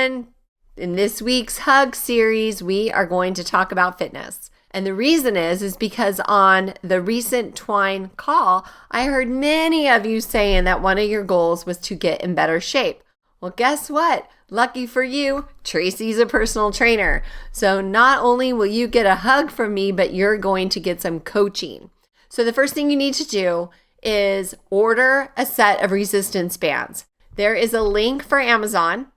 again. In this week's Hug series, we are going to talk about fitness. And the reason is because on the recent Twine call, I heard many of you saying that one of your goals was to get in better shape. Well, guess what? Lucky for you, Tracee's a personal trainer. So not only will you get a hug from me, but you're going to get some coaching. So the first thing you need to do is order a set of resistance bands. There is a link for Amazon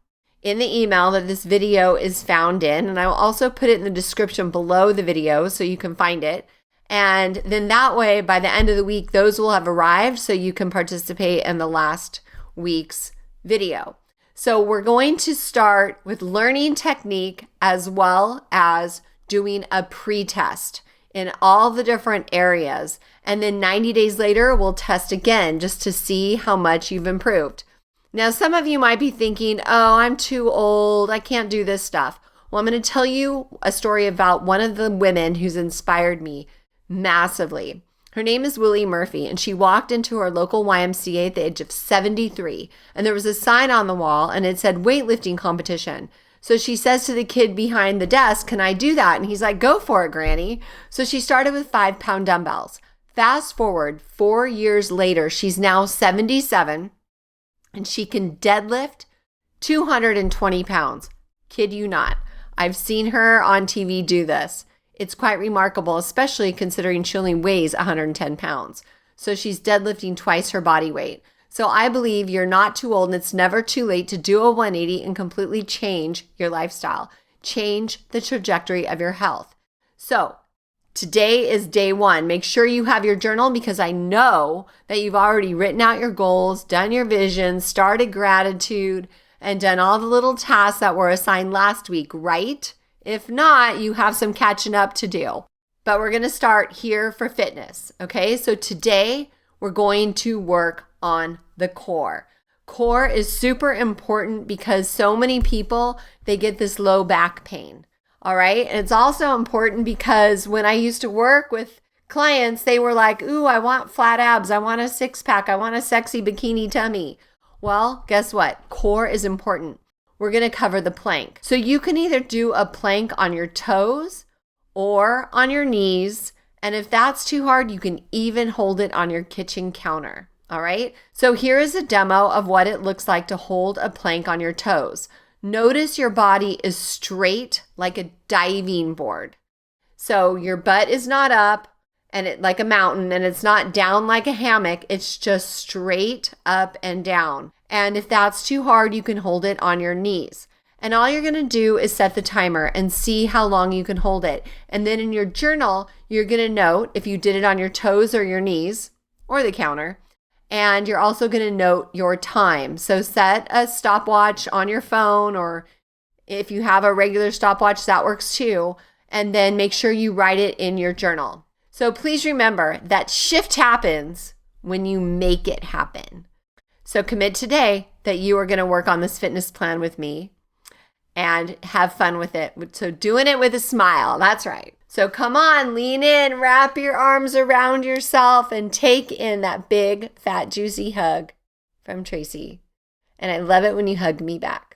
in the email that this video is found in, and I will also put it in the description below the video so you can find it. And then that way, by the end of the week, those will have arrived so you can participate in the last week's video. So we're going to start with learning technique as well as doing a pre-test in all the different areas. And then 90 days later, we'll test again just to see how much you've improved. Now, some of you might be thinking, oh, I'm too old. I can't do this stuff. Well, I'm going to tell you a story about one of the women who's inspired me massively. Her name is Willie Murphy, and she walked into her local YMCA at the age of 73. And there was a sign on the wall, and it said weightlifting competition. So she says to the kid behind the desk, can I do that? And he's like, go for it, Granny. So she started with 5-pound dumbbells. Fast forward 4 years later, she's now 77. And she can deadlift 220 pounds. Kid you not. I've seen her on TV do this. It's quite remarkable, especially considering she only weighs 110 pounds. So she's deadlifting twice her body weight. So I believe you're not too old and it's never too late to do a 180 and completely change your lifestyle. Change the trajectory of your health. So today is day one. Make sure you have your journal because I know that you've already written out your goals, done your vision, started gratitude, and done all the little tasks that were assigned last week, right? If not, you have some catching up to do. But we're going to start here for fitness, okay? So today we're going to work on the core. Core is super important because so many people, they get this low back pain. All right. And it's also important because when I used to work with clients, they were like, ooh, I want flat abs. I want a 6-pack. I want a sexy bikini tummy. Well, guess what? Core is important. We're going to cover the plank. So you can either do a plank on your toes or on your knees. And if that's too hard, you can even hold it on your kitchen counter. All right. So here is a demo of what it looks like to hold a plank on your toes. Notice your body is straight like a diving board. So your butt is not up and it like a mountain and it's not down like a hammock. It's just straight up and down. And if that's too hard, you can hold it on your knees. And all you're going to do is set the timer and see how long you can hold it. And then in your journal, you're going to note if you did it on your toes or your knees or the counter. And you're also going to note your time. So set a stopwatch on your phone, or if you have a regular stopwatch, that works too. And then make sure you write it in your journal. So please remember that shift happens when you make it happen. So commit today that you are going to work on this fitness plan with me and have fun with it. So doing it with a smile. That's right. So come on, lean in, wrap your arms around yourself and take in that big, fat, juicy hug from Tracee. And I love it when you hug me back.